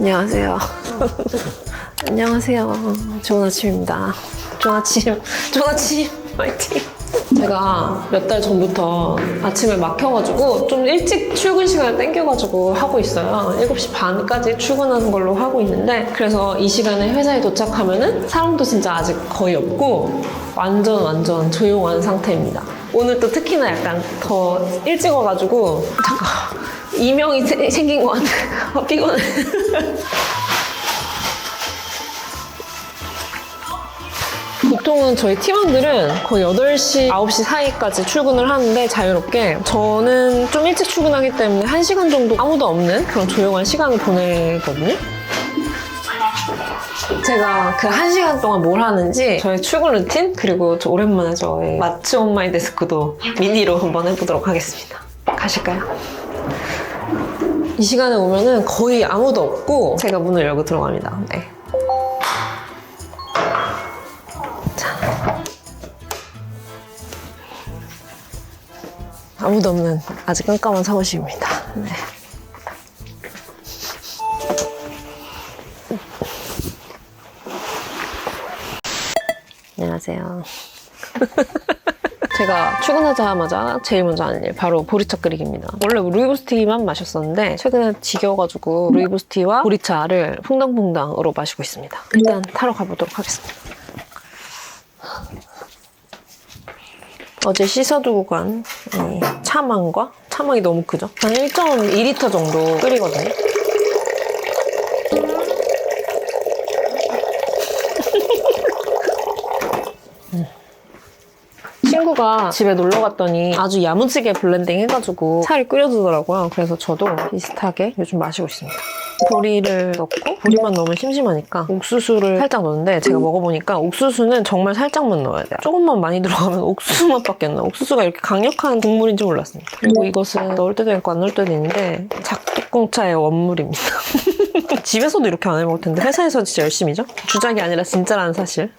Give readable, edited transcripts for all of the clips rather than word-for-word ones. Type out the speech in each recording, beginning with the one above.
안녕하세요. 안녕하세요. 좋은 아침입니다. 좋은 아침, 화이팅! 제가 몇 달 전부터 아침에 막혀가지고 좀 일찍 출근 시간을 땡겨가지고 하고 있어요. 7시 반까지 출근하는 걸로 하고 있는데, 그래서 이 시간에 회사에 도착하면은 사람도 진짜 아직 거의 없고 완전 조용한 상태입니다. 오늘 또 특히나 약간 더 일찍 와가지고 잠깐 이명이 생긴 것 같아. 피곤해. 보통은 저희 팀원들은 거의 8시, 9시 사이까지 출근을 하는데 자유롭게, 저는 좀 일찍 출근하기 때문에 1시간 정도 아무도 없는 그런 조용한 시간을 보내거든요. 제가 그 1시간 동안 뭘 하는지 저의 출근 루틴, 그리고 저 오랜만에 저의 마츠 온 마이 데스크도 미니로 한번 해보도록 하겠습니다. 가실까요? 이 시간에 오면은 거의 아무도 없고 제가 문을 열고 들어갑니다. 네. 아무도 없는 아주 깜깜한 사무실입니다. 네. 안녕하세요. 제가 출근하자마자 제일 먼저 하는 일, 바로 보리차 끓이기입니다. 원래 루이보스티만 마셨었는데 최근에 지겨워가지고 루이보스티와 보리차를 퐁당퐁당으로 마시고 있습니다. 일단 타러 가보도록 하겠습니다. 어제 씻어두고 간 차망과, 차망이 너무 크죠? 한 1.2리터 정도 끓이거든요. 친구가 집에 놀러 갔더니 아주 야무지게 블렌딩 해가지고 차를 끓여주더라고요. 그래서 저도 비슷하게 요즘 마시고 있습니다. 보리를 넣고, 보리만 넣으면 심심하니까 옥수수를 살짝 넣는데, 제가 먹어보니까 옥수수는 정말 살짝만 넣어야 돼요. 조금만 많이 들어가면 옥수수 맛밖에 안 나요. 옥수수가 이렇게 강력한 국물인 줄 몰랐습니다. 그리고 이것은 넣을 때도 있고 안 넣을 때도 있는데 작두콩차의 원물입니다. 집에서도 이렇게 안 해먹을 텐데 회사에서 진짜 열심히죠? 주작이 아니라 진짜라는 사실.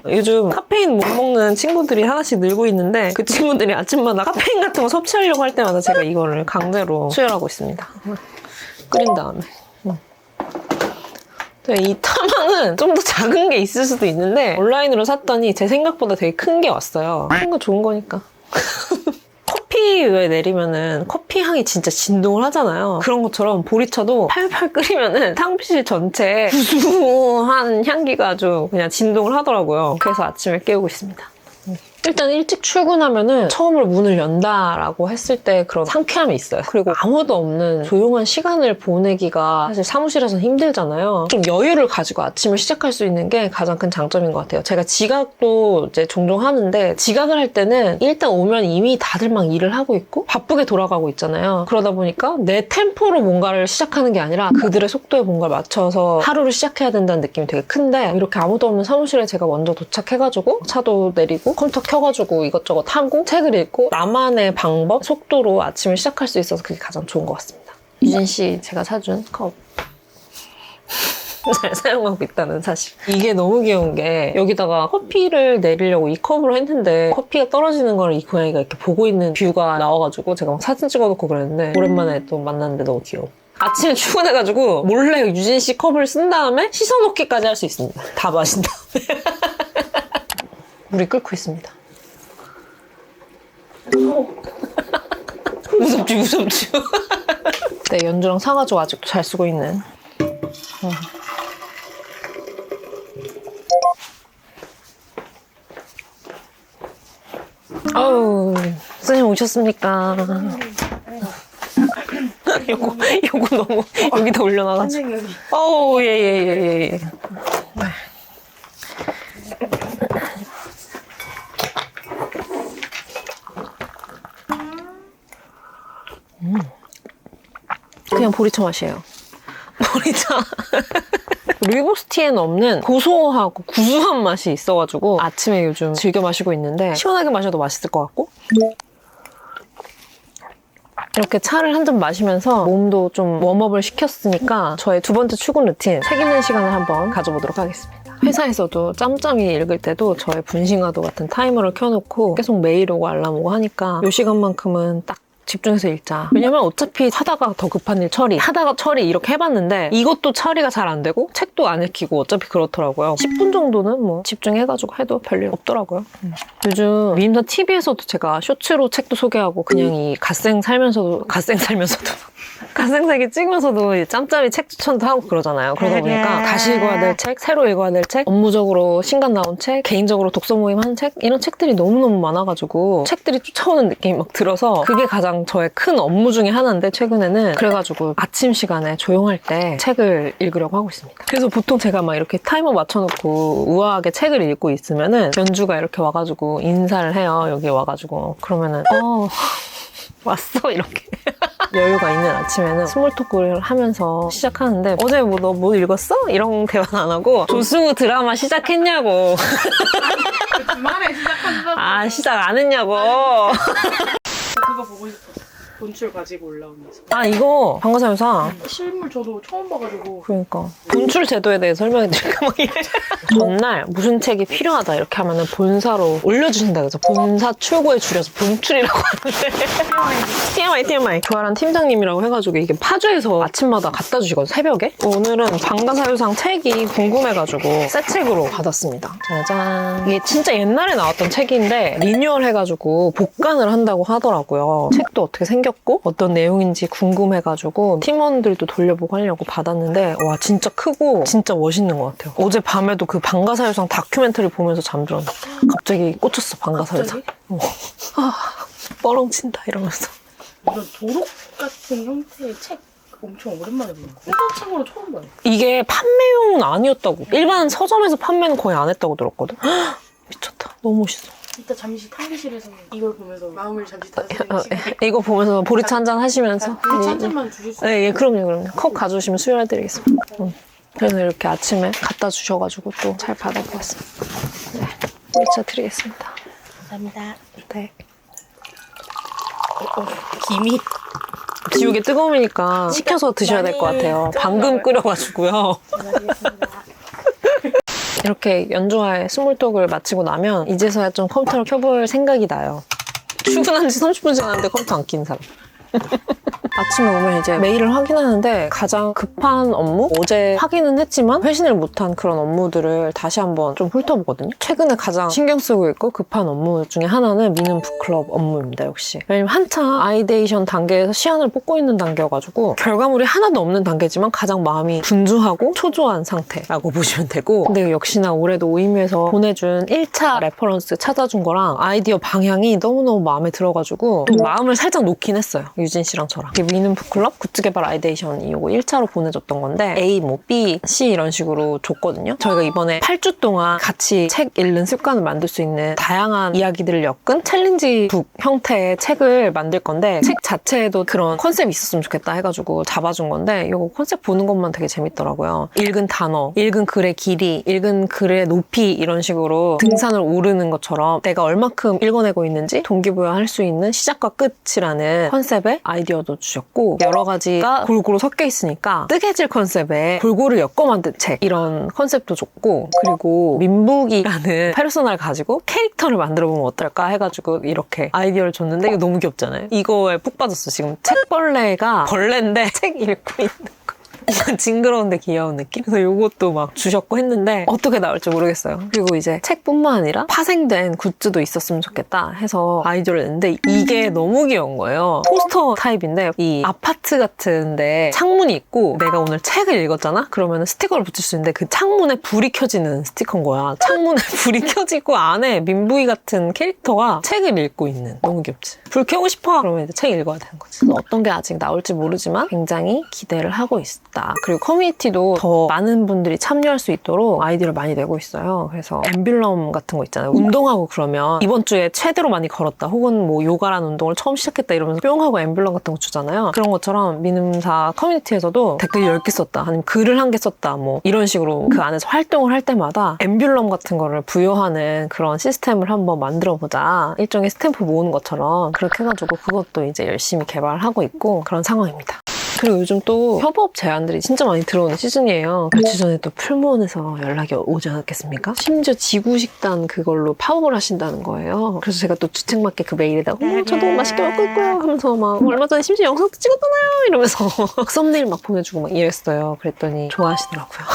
요즘 카페인 못 먹는 친구들이 하나씩 늘고 있는데, 그 친구들이 아침마다 카페인 같은 거 섭취하려고 할 때마다 제가 이거를 강제로 수혈하고 있습니다. 끓인 다음에. 이 타망은 좀 더 작은 게 있을 수도 있는데 온라인으로 샀더니 제 생각보다 되게 큰 게 왔어요. 큰 거 좋은 거니까. 커피에 내리면은 커피 향이 진짜 진동을 하잖아요. 그런 것처럼 보리차도 팔팔 끓이면은 탕비실 전체에 구수한 향기가 아주 그냥 진동을 하더라고요. 그래서 아침에 깨우고 있습니다. 일단 일찍 출근하면은 처음으로 문을 연다라고 했을 때 그런 상쾌함이 있어요. 그리고 아무도 없는 조용한 시간을 보내기가 사실 사무실에서는 힘들잖아요. 좀 여유를 가지고 아침을 시작할 수 있는 게 가장 큰 장점인 것 같아요. 제가 지각도 이제 종종 하는데, 지각을 할 때는 일단 오면 이미 다들 막 일을 하고 있고 바쁘게 돌아가고 있잖아요. 그러다 보니까 내 템포로 뭔가를 시작하는 게 아니라 그들의 속도에 뭔가를 맞춰서 하루를 시작해야 된다는 느낌이 되게 큰데, 이렇게 아무도 없는 사무실에 제가 먼저 도착해가지고 차도 내리고 컴퓨터 켜가지고 이것저것 하고 책을 읽고 나만의 방법, 속도로 아침을 시작할 수 있어서 그게 가장 좋은 것 같습니다. 유진 씨, 제가 사준 컵 잘 사용하고 있다는 사실. 이게 너무 귀여운 게, 여기다가 커피를 내리려고 이 컵으로 했는데 커피가 떨어지는 걸 이 고양이가 이렇게 보고 있는 뷰가 나와가지고 제가 막 사진 찍어놓고 그랬는데, 오랜만에 또 만났는데 너무 귀여워. 아침에 출근해가지고 몰래 유진 씨 컵을 쓴 다음에 씻어놓기까지 할 수 있습니다. 다 마신 다음에. 물이 끓고 있습니다. 무섭지. 네, 연주랑 사가지고 아직도 잘 쓰고 있는. 아우, 선생님 오셨습니까? 요거 너무 여기다 올려놔가지고. 어우, 예. 그냥 보리차 맛이에요. 보리차. 루이보스티에는 없는 고소하고 구수한 맛이 있어가지고 아침에 요즘 즐겨 마시고 있는데, 시원하게 마셔도 맛있을 것 같고, 이렇게 차를 한 잔 마시면서 몸도 좀 웜업을 시켰으니까 저의 두 번째 출근 루틴, 책 읽는 시간을 한번 가져보도록 하겠습니다. 회사에서도 짬짬이 읽을 때도 저의 분신과도 같은 타이머를 켜놓고 계속 메일 오고 알람 오고 하니까 이 시간만큼은 딱 집중해서 읽자. 왜냐면 어차피 하다가 더 급한 일 처리, 하다가 처리 이렇게 해봤는데 이것도 처리가 잘 안 되고 책도 안 읽히고 어차피 그렇더라고요. 10분 정도는 뭐 집중해가지고 해도 별일 없더라고요. 요즘 미인사 TV에서도 제가 쇼츠로 책도 소개하고 그냥 이 갓생 살면서도 갓생살기 찍으면서도 이 짬짬이 책 추천도 하고 그러잖아요. 그러다 보니까 다시 읽어야 될 책, 새로 읽어야 될 책, 업무적으로 신간 나온 책, 개인적으로 독서 모임 하는 책 이런 책들이 너무너무 많아가지고 책들이 쫓아오는 느낌이 막 들어서 그게 가장 저의 큰 업무 중에 하나인데 최근에는 그래가지고 아침 시간에 조용할 때 책을 읽으려고 하고 있습니다. 그래서 보통 제가 막 이렇게 타이머 맞춰놓고 우아하게 책을 읽고 있으면은 연주가 이렇게 와가지고 인사를 해요. 여기 와가지고 그러면은 왔어 이렇게 여유가 있는 아침에는 스몰 토크를 하면서 시작하는데 어제 뭐 너 뭐 읽었어? 이런 대화는 안 하고 조승우 드라마 시작했냐고 주말에 시작한다고. 시작 안 했냐고 그거 보고 싶어. 본출 가지고 올라오면서. 이거 방과사유상 실물 저도 처음 봐가지고. 그러니까 본출 제도에 대해 설명해 드릴까 막 이래. 전날 무슨 책이 필요하다 이렇게 하면은 본사로 올려주신다 그래서 본사 출고에 줄여서 본출이라고 하는데 TMI 교활한 팀장님이라고 해가지고 이게 파주에서 아침마다 갖다 주시거든요. 새벽에. 오늘은 방과사유상 책이 궁금해가지고 새 책으로 받았습니다. 짜잔. 이게 진짜 옛날에 나왔던 책인데 리뉴얼 해가지고 복간을 한다고 하더라고요. 책도 어떻게 생겼고 어떤 내용인지 궁금해가지고 팀원들도 돌려보고 하려고 받았는데 와 진짜 크고 진짜 멋있는 것 같아요. 어제 밤에도 그 방과사유상 다큐멘터리 보면서 잠들었는데 갑자기 꽂혔어 방과사유상. 뻐렁친다 이러면서. 이런 도록 같은 형태의 책 엄청 오랜만에 보는 거. 소설책으로 처음 봐요. 이게 판매용은 아니었다고. 일반 서점에서 판매는 거의 안 했다고 들었거든. 미쳤다. 너무 멋있어. 이따 잠시 탕비실에서 이걸 보면서 마음을 잠시 다스리는 시간. 이거 보면서 보리차 한잔 하시면서. 보리차 한 잔만 주실 수 있어요? 네, 그럼요. 컵 가져오시면 수혈해드리겠습니다. 그래서 이렇게 아침에 갖다 주셔가지고 또 잘 받아보았습니다. 네, 보리차 드리겠습니다. 감사합니다. 네. 김이. 지우개 뜨거우니까 식혀서 드셔야 될 것 같아요. 방금 끓여가지고요. 이렇게 연주와의 스몰톡을 마치고 나면 이제서야 좀 컴퓨터를 켜볼 생각이 나요. 출근한 지 30분 지났는데 컴퓨터 안 낀 사람. 아침에 오면 이제 메일을 확인하는데 가장 급한 업무? 어제 확인은 했지만 회신을 못한 그런 업무들을 다시 한번 좀 훑어보거든요. 최근에 가장 신경 쓰고 있고 급한 업무 중에 하나는 미는 북클럽 업무입니다, 역시. 왜냐면 한창 아이데이션 단계에서 시안을 뽑고 있는 단계여가지고 결과물이 하나도 없는 단계지만 가장 마음이 분주하고 초조한 상태라고 보시면 되고 근데 역시나 올해도 오임에서 보내준 1차 레퍼런스 찾아준 거랑 아이디어 방향이 너무너무 마음에 들어가지고 좀 마음을 살짝 놓긴 했어요. 유진 씨랑 저랑. 미는 북클럽 굿즈 개발 아이데이션이 요거 1차로 보내줬던 건데 A, 뭐 B, C 이런 식으로 줬거든요. 저희가 이번에 8주 동안 같이 책 읽는 습관을 만들 수 있는 다양한 이야기들을 엮은 챌린지 북 형태의 책을 만들 건데 책 자체에도 그런 컨셉이 있었으면 좋겠다 해가지고 잡아준 건데 이거 컨셉 보는 것만 되게 재밌더라고요. 읽은 단어, 읽은 글의 길이, 읽은 글의 높이 이런 식으로 등산을 오르는 것처럼 내가 얼마큼 읽어내고 있는지 동기부여할 수 있는 시작과 끝이라는 컨셉의 아이디어도 주셨고 여러 가지가 골고루 섞여 있으니까 뜨개질 컨셉에 골고루 엮어 만든 책 이런 컨셉도 좋고 그리고 민북이라는 페르소나를 가지고 캐릭터를 만들어 보면 어떨까 해가지고 이렇게 아이디어를 줬는데 이거 너무 귀엽잖아요. 이거에 푹 빠졌어. 지금 책벌레가 벌레인데 책 읽고 있는 거. 약간 징그러운데 귀여운 느낌? 그래서 이것도 막 주셨고 했는데 어떻게 나올지 모르겠어요. 그리고 이제 책뿐만 아니라 파생된 굿즈도 있었으면 좋겠다 해서 아이디어를 냈는데 이게 너무 귀여운 거예요. 포스터 타입인데 이 아파트 같은데 창문이 있고 내가 오늘 책을 읽었잖아? 그러면 스티커를 붙일 수 있는데 그 창문에 불이 켜지는 스티커인 거야. 창문에 불이 켜지고 안에 민부이 같은 캐릭터가 책을 읽고 있는. 너무 귀엽지? 불 켜고 싶어! 그러면 이제 책 읽어야 되는 거지. 그래서 어떤 게 아직 나올지 모르지만 굉장히 기대를 하고 있다. 그리고 커뮤니티도 더 많은 분들이 참여할 수 있도록 아이디어를 많이 내고 있어요. 그래서 엠블럼 같은 거 있잖아요. 운동하고 그러면 이번 주에 최대로 많이 걸었다 혹은 뭐 요가라는 운동을 처음 시작했다 이러면서 뿅 하고 엠블럼 같은 거 주잖아요. 그런 것처럼 민음사 커뮤니티에서도 댓글 10개 썼다 아니면 글을 1개 썼다 뭐 이런 식으로 그 안에서 활동을 할 때마다 엠블럼 같은 거를 부여하는 그런 시스템을 한번 만들어보자. 일종의 스탬프 모으는 것처럼 그렇게 해가지고 그것도 이제 열심히 개발하고 있고 그런 상황입니다. 그리고 요즘 또 협업 제안들이 진짜 많이 들어오는 시즌이에요. 며칠 전에 또 풀무원에서 연락이 오지 않았겠습니까? 심지어 지구식단 그걸로 파업을 하신다는 거예요. 그래서 제가 또 주책맞게 그 메일에다가 저도 맛있게 먹고 있고요 하면서 막 얼마 전에 심지어 영상도 찍었잖아요 이러면서 썸네일 막 보내주고 막 이랬어요. 그랬더니 좋아하시더라고요.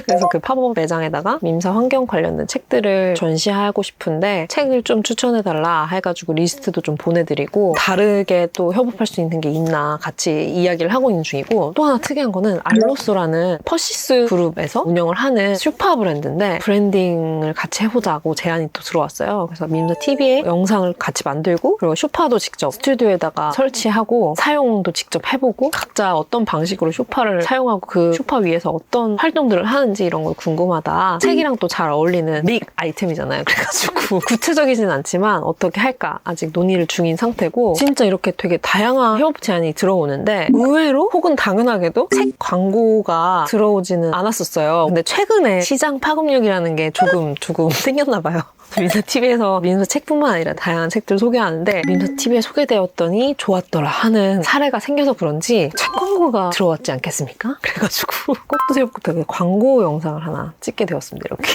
그래서 그 팝업 매장에다가 밈사 환경 관련된 책들을 전시하고 싶은데 책을 좀 추천해달라 해가지고 리스트도 좀 보내드리고 다르게 또 협업할 수 있는 게 있나 같이 이야기를 하고 있는 중이고 또 하나 특이한 거는 알로스라는 퍼시스 그룹에서 운영을 하는 슈파 브랜드인데 브랜딩을 같이 해보자고 제안이 또 들어왔어요. 그래서 밈사 TV에 영상을 같이 만들고 그리고 슈파도 직접 스튜디오에다가 설치하고 사용도 직접 해보고 각자 어떤 방식으로 슈파를 사용하고 그 슈파 위에서 어떤 활동들을 하는지 이런 걸 궁금하다. 책이랑 또 잘 어울리는 믹 아이템이잖아요. 그래가지고 구체적이진 않지만 어떻게 할까 아직 논의를 중인 상태고 진짜 이렇게 되게 다양한 협업 제안이 들어오는데 의외로 혹은 당연하게도 책 광고가 들어오지는 않았었어요. 근데 최근에 시장 파급력이라는 게 조금 생겼나 봐요. 민서TV에서 민서 책뿐만 아니라 다양한 책들 소개하는데 민서TV에 소개되었더니 좋았더라 하는 사례가 생겨서 그런지 책 광고가 들어왔지 않겠습니까? 그래가지고 꼭두 새벽부터 광고 영상을 하나 찍게 되었습니다. 이렇게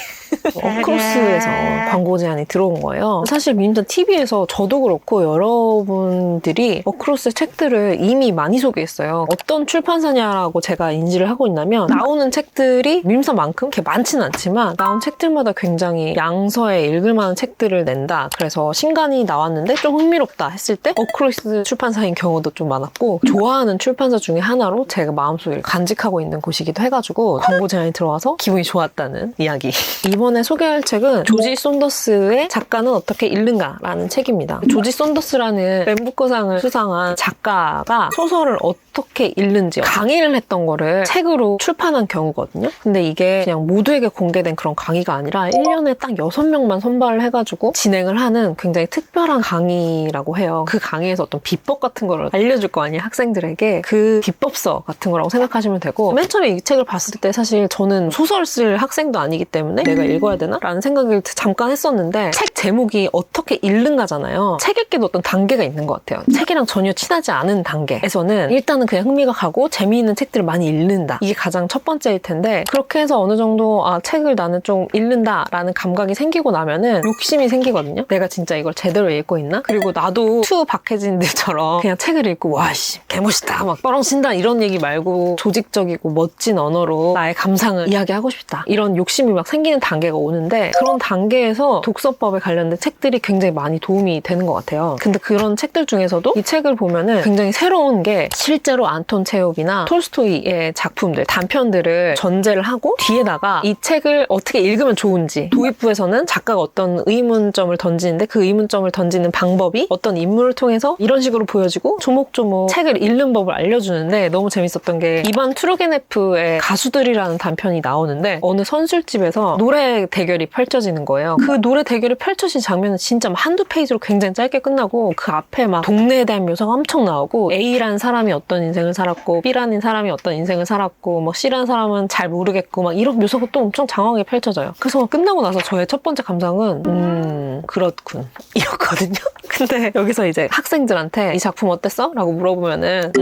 어크로스에서 광고 제안이 들어온 거예요. 사실 민서TV에서 저도 그렇고 여러분들이 어크로스 책들을 이미 많이 소개했어요. 어떤 출판사냐라고 제가 인지를 하고 있냐면 나오는 책들이 민서만큼 이렇게 많지는 않지만 나온 책들마다 굉장히 양서에 읽을 만한 책들을 낸다. 그래서 신간이 나왔는데 좀 흥미롭다 했을 때 어크로스 출판사인 경우도 좀 많았고 좋아하는 출판사 중에 하나로 제가 마음속에 간직하고 있는 곳이기도 해가지고 광고 제안이 들어와서 기분이 좋았다는 이야기. 이번에 소개할 책은 조지 손더스의 작가는 어떻게 읽는가라는 책입니다. 조지 손더스라는 맨부커상을 수상한 작가가 소설을 어떻게 읽는지 강의를 했던 거를 책으로 출판한 경우거든요. 근데 이게 그냥 모두에게 공개된 그런 강의가 아니라 1년에 딱 6명만 선발을 해가지고 진행을 하는 굉장히 특별한 강의라고 해요. 그 강의에서 어떤 비법 같은 거를 알려줄 거 아니에요. 학생들에게 그 비법서 같은 거라고 생각하시면 되고 맨 처음에 이 책을 봤을 때 사실 저는 소설 쓸 학생도 아니기 때문에 내가 읽어야 되나? 라는 생각을 잠깐 했었는데 책 제목이 어떻게 읽는가잖아요. 책 읽기도 어떤 단계가 있는 것 같아요. 책이랑 전혀 친하지 않은 단계에서는 일단은 그냥 흥미가 가고 재미있는 책들을 많이 읽는다. 이게 가장 첫 번째일 텐데 그렇게 해서 어느 정도 책을 나는 좀 읽는다라는 감각이 생기고 나면은 욕심이 생기거든요. 내가 진짜 이걸 제대로 읽고 있나? 그리고 나도 투 박해진들처럼 그냥 책을 읽고 와씨 개멋있다 막 뻐렁친다 이런 얘기 말고 조직적이고 멋진 언어로 나의 감상을 이야기하고 싶다. 이런 욕심이 막 생기는 단계가 오는데 그런 단계에서 독서법에 관련된 책들이 굉장히 많이 도움이 되는 것 같아요. 근데 그런 책들 중에서도 이 책을 보면은 굉장히 새로운 게 실제로 안톤 체홉이나 톨스토이의 작품들, 단편들을 전제를 하고 뒤에다가 이 책을 어떻게 읽으면 좋은지 도입부에서는 작가가 어떤 의문점을 던지는데 그 의문점을 던지는 방법이 어떤 인물을 통해서 이런 식으로 보여지고 조목조목 책을 읽는 법을 알려주는데 너무 재밌었던 게 이반 투르게네프의 가수들이라는 단편이 나오는데 어느 선술집에서 노래 대결이 펼쳐지는 거예요. 그 노래 대결이 펼쳐진 장면은 진짜 한두 페이지로 굉장히 짧게 끝나고 그 앞에 막 동네에 대한 묘사가 엄청 나오고 A라는 사람이 어떤 인생을 살았고 B라는 사람이 어떤 인생을 살았고 뭐 C라는 사람은 잘 모르겠고 막 이런 묘사가 또 엄청 장황하게 펼쳐져요. 그래서 끝나고 나서 저의 첫 번째 감상은 그렇군 이었거든요. 근데 여기서 이제 학생들한테 이 작품 어땠어? 라고 물어보면은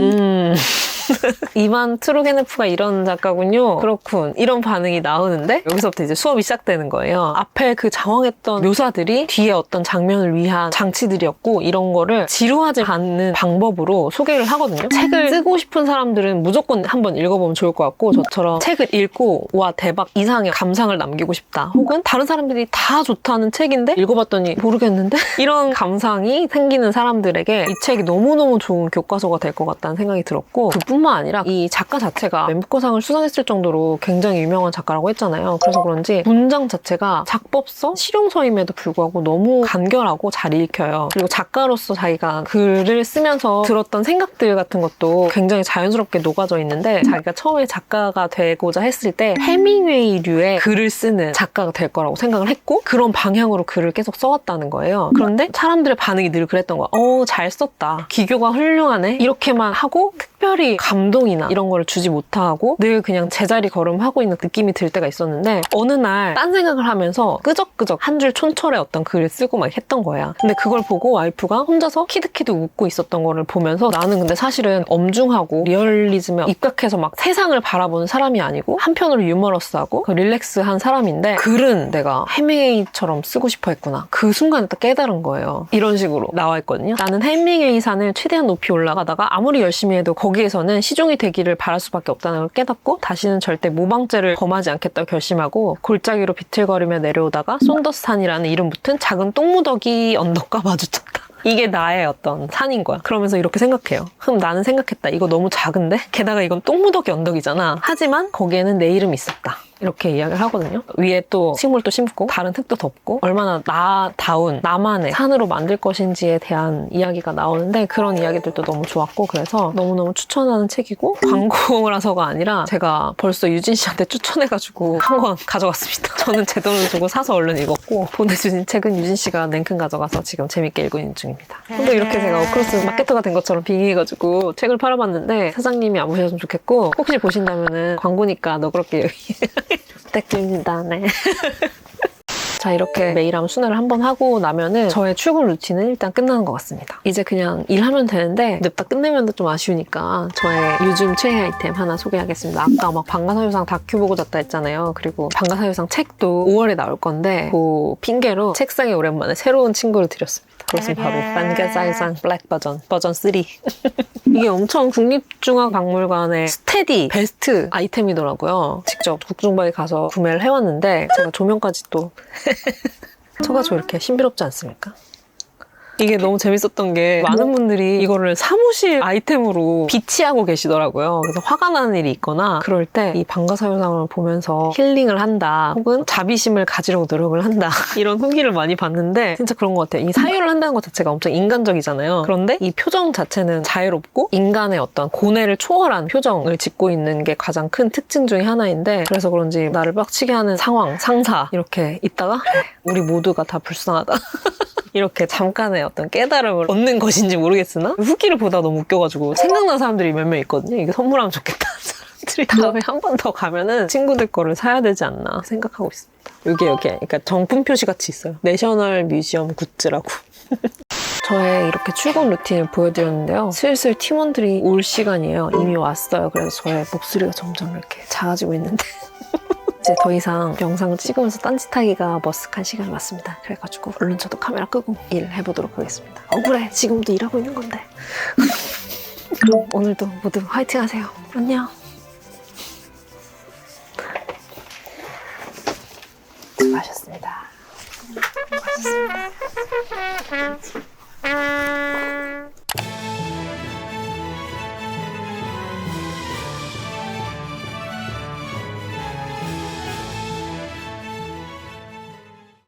이반 투르게네프가 이런 작가군요. 그렇군. 이런 반응이 나오는데 여기서부터 이제 수업이 시작되는 거예요. 앞에 그 장황했던 묘사들이 뒤에 어떤 장면을 위한 장치들이었고 이런 거를 지루하지 않는 방법으로 소개를 하거든요. 책을 쓰고 싶은 사람들은 무조건 한번 읽어보면 좋을 것 같고 저처럼 책을 읽고 와 대박 이상의 감상을 남기고 싶다. 혹은 다른 사람들이 다 좋다는 책인데 읽어봤더니 모르겠는데? 이런 감상이 생기는 사람들에게 이 책이 너무너무 좋은 교과서가 될 것 같다는 생각이 들었고 뿐만 아니라 이 작가 자체가 맨부커상을 수상했을 정도로 굉장히 유명한 작가라고 했잖아요. 그래서 그런지 문장 자체가 작법서, 실용서임에도 불구하고 너무 간결하고 잘 읽혀요. 그리고 작가로서 자기가 글을 쓰면서 들었던 생각들 같은 것도 굉장히 자연스럽게 녹아져 있는데 자기가 처음에 작가가 되고자 했을 때 해밍웨이류의 글을 쓰는 작가가 될 거라고 생각을 했고 그런 방향으로 글을 계속 써왔다는 거예요. 그런데 사람들의 반응이 늘 그랬던 거야. 잘 썼다. 기교가 훌륭하네. 이렇게만 하고 특별히 감동이나 이런 거를 주지 못하고 늘 그냥 제자리 걸음하고 있는 느낌이 들 때가 있었는데 어느 날 딴 생각을 하면서 끄적끄적 한 줄 촌철의 어떤 글을 쓰고 막 했던 거야. 근데 그걸 보고 와이프가 혼자서 키득키득 웃고 있었던 거를 보면서 나는 근데 사실은 엄중하고 리얼리즘에 입각해서 막 세상을 바라보는 사람이 아니고 한편으로 유머러스하고 릴렉스한 사람인데 글은 내가 해밍웨이처럼 쓰고 싶어 했구나. 그 순간에 딱 깨달은 거예요. 이런 식으로 나와 있거든요. 나는 해밍웨이 산을 최대한 높이 올라가다가 아무리 열심히 해도 거기에서는 시종이 되기를 바랄 수밖에 없다는 걸 깨닫고 다시는 절대 모방죄를 범하지 않겠다고 결심하고 골짜기로 비틀거리며 내려오다가 쏜더스산이라는 이름 붙은 작은 똥무더기 언덕과 마주쳤다. 이게 나의 어떤 산인 거야. 그러면서 이렇게 생각해요. 그럼 나는 생각했다. 이거 너무 작은데? 게다가 이건 똥무더기 언덕이잖아. 하지만 거기에는 내 이름이 있었다. 이렇게 이야기를 하거든요. 위에 또 식물도 심고 다른 흙도 덮고 얼마나 나다운 나만의 산으로 만들 것인지에 대한 이야기가 나오는데 그런 이야기들도 너무 좋았고 그래서 너무너무 추천하는 책이고 광고라서가 아니라 제가 벌써 유진 씨한테 추천해가지고 한 권 가져갔습니다. 저는 제 돈을 주고 사서 얼른 읽었고 보내주신 책은 유진 씨가 냉큼 가져가서 지금 재밌게 읽고 있는 중입니다. 근데 이렇게 제가 어크로스 마케터가 된 것처럼 빙의해가지고 책을 팔아봤는데 사장님이 안 보셨으면 좋겠고 혹시 보신다면은 광고니까 너그럽게 부탁드립니다. 네. 자, 이렇게 메일함 순회를 한번 하고 나면은 저의 출근 루틴은 일단 끝나는 것 같습니다. 이제 그냥 일하면 되는데 냅다 끝내면 좀 아쉬우니까 저의 요즘 최애 아이템 하나 소개하겠습니다. 아까 막 방가사유상 다큐 보고 잤다 했잖아요. 그리고 방가사유상 책도 5월에 나올 건데 그 핑계로 책상에 오랜만에 새로운 친구를 드렸습니다. 그것은 바로 방가사유상 블랙 버전 3. 이게 엄청 국립중앙박물관의 스테디 베스트 아이템이더라고요. 직접 국중박에 가서 구매를 해왔는데 제가 조명까지 또 쳐가지고 이렇게 신비롭지 않습니까? 이게 너무 재밌었던 게 많은 분들이 이거를 사무실 아이템으로 비치하고 계시더라고요. 그래서 화가 나는 일이 있거나 그럴 때 이 방가사유상을 보면서 힐링을 한다 혹은 자비심을 가지려고 노력을 한다 이런 후기를 많이 봤는데 진짜 그런 것 같아요. 이 사유를 한다는 것 자체가 엄청 인간적이잖아요. 그런데 이 표정 자체는 자유롭고 인간의 어떤 고뇌를 초월한 표정을 짓고 있는 게 가장 큰 특징 중에 하나인데 그래서 그런지 나를 빡치게 하는 상황, 상사 이렇게 있다가 우리 모두가 다 불쌍하다. 이렇게 잠깐의 어떤 깨달음을 얻는 것인지 모르겠으나 후기를 보다 너무 웃겨가지고 생각나는 사람들이 몇 명 있거든요. 이거 선물하면 좋겠다. 사람들이 다음에 한 번 더 가면은 친구들 거를 사야 되지 않나 생각하고 있습니다. 이게 그러니까 정품 표시 같이 있어요. 내셔널 뮤지엄 굿즈라고. 저의 이렇게 출근 루틴을 보여드렸는데요. 슬슬 팀원들이 올 시간이에요. 이미 왔어요. 그래서 저의 목소리가 점점 이렇게 작아지고 있는데 이제 더 이상 영상을 찍으면서 딴짓하기가 머쓱한 시간이 왔습니다. 그래가지고 얼른 저도 카메라 끄고 일해보도록 하겠습니다. 억울해. 지금도 일하고 있는 건데. 그럼 오늘도 모두 화이팅 하세요. 안녕. 수고하셨습니다. 수고하셨습니다.